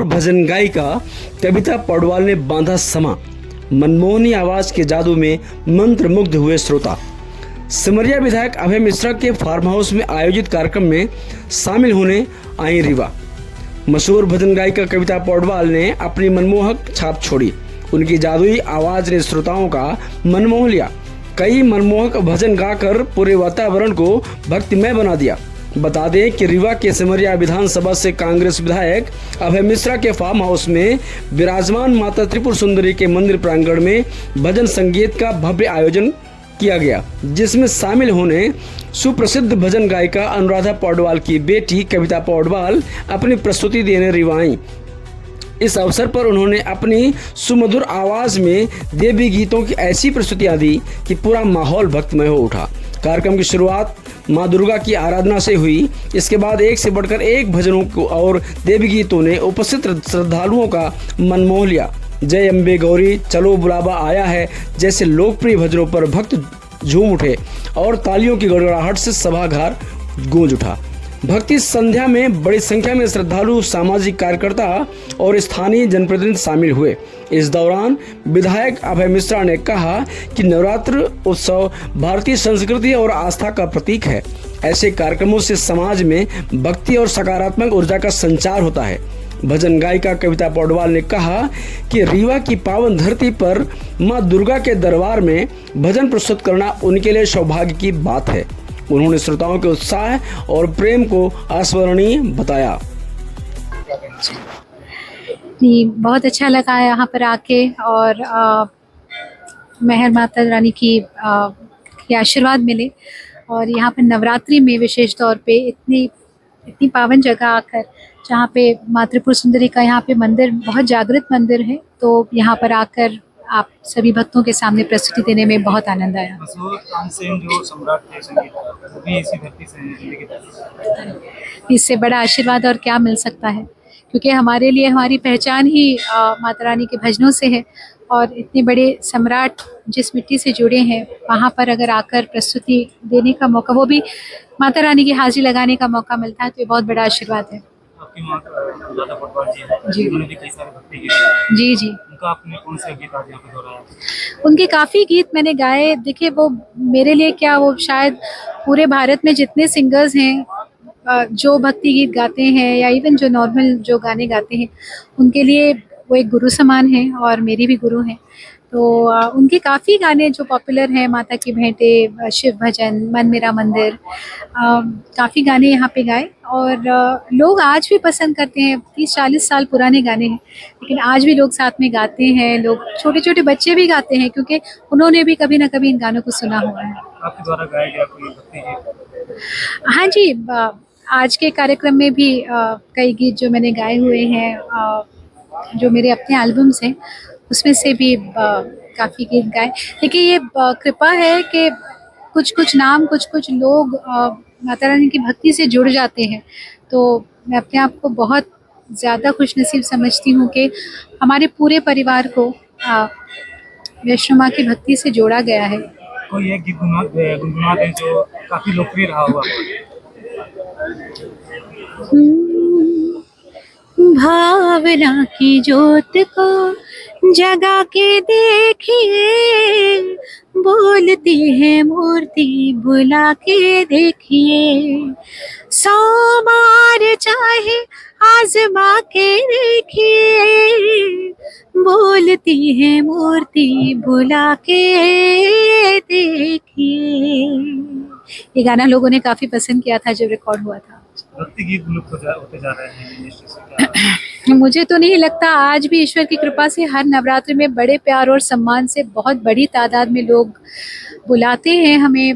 भजन गायिका कविता पौडवाल ने बांधा समा, मनमोहनी आवाज के जादू में मंत्रमुग्ध हुए श्रोता। सिमरिया विधायक अभय मिश्रा के फार्म हाउस में आयोजित कार्यक्रम में शामिल होने आई रीवा। मशहूर भजन गायिका कविता पौडवाल ने अपनी मनमोहक छाप छोड़ी। उनकी जादुई आवाज ने श्रोताओं का मन मोह लिया। कई मनमोहक भजन गाकर पूरे वातावरण को भक्तिमय बना दिया। बता दें कि रीवा के सिमरिया विधानसभा से कांग्रेस विधायक अभय मिश्रा के फार्म हाउस में विराजमान माता त्रिपुर सुंदरी के मंदिर प्रांगण में भजन संगीत का भव्य आयोजन किया गया, जिसमें शामिल होने सुप्रसिद्ध भजन गायिका अनुराधा पौडवाल की बेटी कविता पौडवाल अपनी प्रस्तुति देने रीवा आई। इस अवसर पर उन्होंने अपनी सुमधुर आवाज में देवी गीतों की ऐसी प्रस्तुतियां दी कि पूरा माहौल भक्तिमय हो उठा। कार्यक्रम की शुरुआत मां दुर्गा की आराधना से हुई। इसके बाद एक से बढ़कर एक भजनों को और देवी गीतों ने उपस्थित श्रद्धालुओं का मन मोह लिया। जय अम्बे गौरी, चलो बुलावा आया है जैसे लोकप्रिय भजनों पर भक्त झूम उठे और तालियों की गड़गड़ाहट से सभागार गूंज उठा। भक्ति संध्या में बड़ी संख्या में श्रद्धालु, सामाजिक कार्यकर्ता और स्थानीय जनप्रतिनिधि शामिल हुए। इस दौरान विधायक अभय मिश्रा ने कहा कि नवरात्र उत्सव भारतीय संस्कृति और आस्था का प्रतीक है। ऐसे कार्यक्रमों से समाज में भक्ति और सकारात्मक ऊर्जा का संचार होता है। भजन गायिका कविता पौडवाल ने कहा कि रीवा की पावन धरती पर मां दुर्गा के दरबार में भजन प्रस्तुत करना उनके लिए सौभाग्य की बात है। उन्होंने श्रोताओं के उत्साह और प्रेम को अस्मरणीय बताया। जी, बहुत अच्छा लगा यहाँ पर आके और मेहर माता रानी की आशीर्वाद मिले। और यहाँ पर नवरात्रि में विशेष तौर पे इतनी पावन जगह आकर, जहाँ पे माँ त्रिपुर सुंदरी का यहाँ पे मंदिर बहुत जागृत मंदिर है, तो यहाँ पर आकर आप सभी भक्तों के सामने प्रस्तुति देने में बहुत आनंद आया। जो सम्राट थे संगीत, वो भी इसी धरती से। इससे बड़ा आशीर्वाद और क्या मिल सकता है, क्योंकि हमारे लिए हमारी पहचान ही माता रानी के भजनों से है। और इतने बड़े सम्राट जिस मिट्टी से जुड़े हैं, वहाँ पर अगर आकर प्रस्तुति देने का मौका, वो भी माता रानी की हाजिरी लगाने का मौका मिलता है, तो ये बहुत बड़ा आशीर्वाद है। आपकी माँ अनुराधा पौडवाल जी है, जी, उन्होंने भी कई सारे भक्ति गीत। जी जी, उनका आपने कौन से गीत आज यहाँ पे दोहराया? उनके काफ़ी गीत मैंने गाए। देखिए, वो मेरे लिए क्या, वो शायद पूरे भारत में जितने सिंगर्स हैं जो भक्ति गीत गाते हैं या इवन जो नॉर्मल जो गाने गाते हैं, उनके लिए वो एक गुरु समान हैं और मेरी भी गुरु हैं। तो उनके काफ़ी गाने जो पॉपुलर हैं, माता की भेंटें, शिव भजन, मन मेरा मंदिर, काफ़ी गाने यहाँ पे गाए। और लोग आज भी पसंद करते हैं। 30-40 साल पुराने गाने हैं, लेकिन आज भी लोग साथ में गाते हैं। लोग, छोटे छोटे बच्चे भी गाते हैं, क्योंकि उन्होंने भी कभी ना कभी इन गानों को सुना हुआ है। आपके द्वारा गाया गया कोई भक्ति गीत? हाँ जी, आज के कार्यक्रम में भी कई गीत जो मैंने गाए हुए हैं, जो मेरे अपने एल्बम्स हैं, उसमें से भी काफ़ी गीत गाए। देखिए, ये कृपा है कि कुछ नाम, कुछ लोग माता रानी की भक्ति से जुड़ जाते हैं। तो मैं अपने आप को बहुत ज़्यादा खुशनसीब समझती हूँ कि हमारे पूरे परिवार को वैष्णो माँ की भक्ति से जोड़ा गया है। कोई एक गीत गुनगुना दें जो काफ़ी लोकप्रिय रहा हुआ। भावना की ज्योत को जगा के देखिए, बोलती है मूर्ति बुला के देखिए, 100 बार चाहे आजमा के देखिए, बोलती है मूर्ति बुला के देखिए। ये गाना लोगों ने काफ़ी पसंद किया था जब रिकॉर्ड हुआ था। भक्ति गीत विलुप्त होते जा रहे हैं इंडस्ट्री से, क्या मुझे तो नहीं लगता, आज भी ईश्वर की कृपा से हर नवरात्रि में बड़े प्यार और सम्मान से बहुत बड़ी तादाद में लोग बुलाते हैं हमें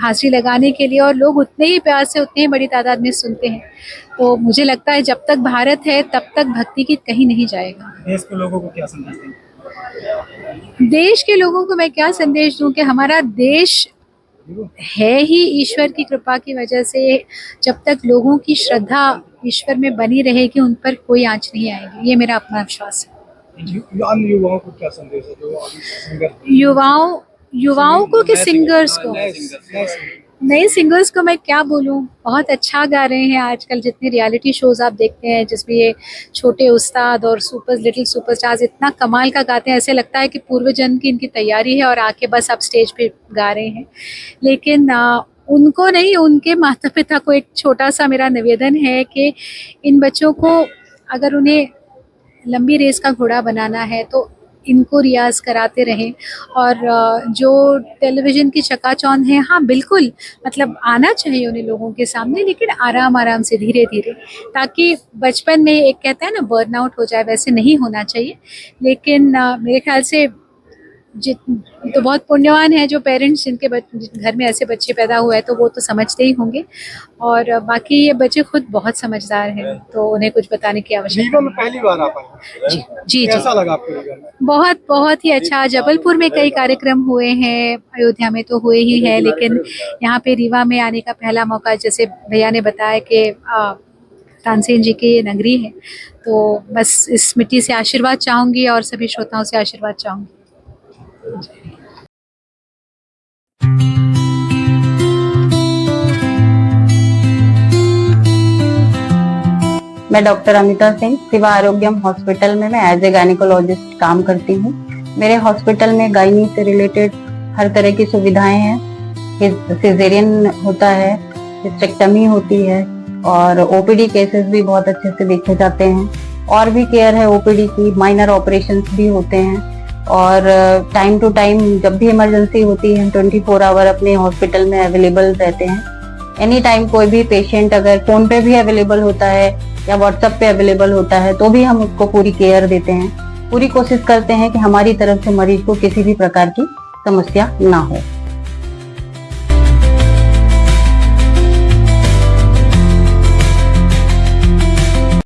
हाजिरी लगाने के लिए, और लोग उतने ही प्यार से उतने ही बड़ी तादाद में सुनते हैं। तो मुझे लगता है जब तक भारत है तब तक भक्ति गीत कहीं नहीं जाएगा। देश के लोगों को क्या संदेश देंगे? देश के लोगों को मैं क्या संदेश दूं कि हमारा देश है ही ईश्वर की कृपा की वजह से। जब तक लोगों की श्रद्धा ईश्वर में बनी रहेगी उन पर कोई आंच नहीं आएगी, ये मेरा अपना विश्वास है। अन्य युवाओं को क्या संदेश है जो अभी सिंगर युवाओं को कि सिंगर्स को? नए सिंगर्स को मैं क्या बोलूं, बहुत अच्छा गा रहे हैं आजकल। जितने रियलिटी शोज आप देखते हैं जिसमें ये छोटे उस्ताद और लिटिल सुपरस्टार्स इतना कमाल का गाते हैं, ऐसे लगता है कि पूर्व जन्म की इनकी तैयारी है और आके बस आप स्टेज पे गा रहे हैं। लेकिन उनको नहीं, उनके माता पिता को एक छोटा सा मेरा निवेदन है कि इन बच्चों को अगर उन्हें लंबी रेस का घोड़ा बनाना है तो इनको रियाज कराते रहें। और जो टेलीविज़न की चकाचौंध है, हाँ बिल्कुल, मतलब आना चाहिए उन्हें लोगों के सामने, लेकिन आराम आराम से, धीरे धीरे, ताकि बचपन में एक कहते हैं ना बर्नआउट हो जाए, वैसे नहीं होना चाहिए। लेकिन मेरे ख्याल से तो बहुत पुण्यवान है जो पेरेंट्स जिनके घर में ऐसे बच्चे पैदा हुए हैं, तो वो तो समझते ही होंगे। और बाकी ये बच्चे खुद बहुत समझदार हैं, तो उन्हें कुछ बताने की आवश्यकता जीवन में पहली बार आप आए। जी। कैसा लगा आपको जीवन में? बहुत बहुत ही अच्छा। जबलपुर में कई कार्यक्रम हुए हैं, अयोध्या में तो हुए ही हैं, लेकिन यहाँ पे रीवा में आने का पहला मौका, जैसे भैया ने बताया कि तानसेन जी की ये नगरी है, तो बस इस मिट्टी से आशीर्वाद चाहूँगी और सभी श्रोताओं से आशीर्वाद चाहूँगी। मैं डॉक्टर अमिता सिंह शिवा आरोग्यम हॉस्पिटल में मैं एज ए गायनिकोलॉजिस्ट काम करती हूँ। मेरे हॉस्पिटल में गायनी से रिलेटेड हर तरह की सुविधाएं हैं। सिजेरियन होता है, हिस्टेक्टमी होती है और ओपीडी केसेस भी बहुत अच्छे से देखे जाते हैं। और भी केयर है ओपीडी की, माइनर ऑपरेशंस भी होते हैं। और टाइम टू टाइम जब भी इमरजेंसी होती है 24 आवर अपने हॉस्पिटल में अवेलेबल रहते हैं। एनी टाइम कोई भी पेशेंट अगर फोन पे भी अवेलेबल होता है या व्हाट्सएप पे अवेलेबल होता है तो भी हम उसको पूरी केयर देते हैं। पूरी कोशिश करते हैं कि हमारी तरफ से मरीज को किसी भी प्रकार की समस्या ना हो।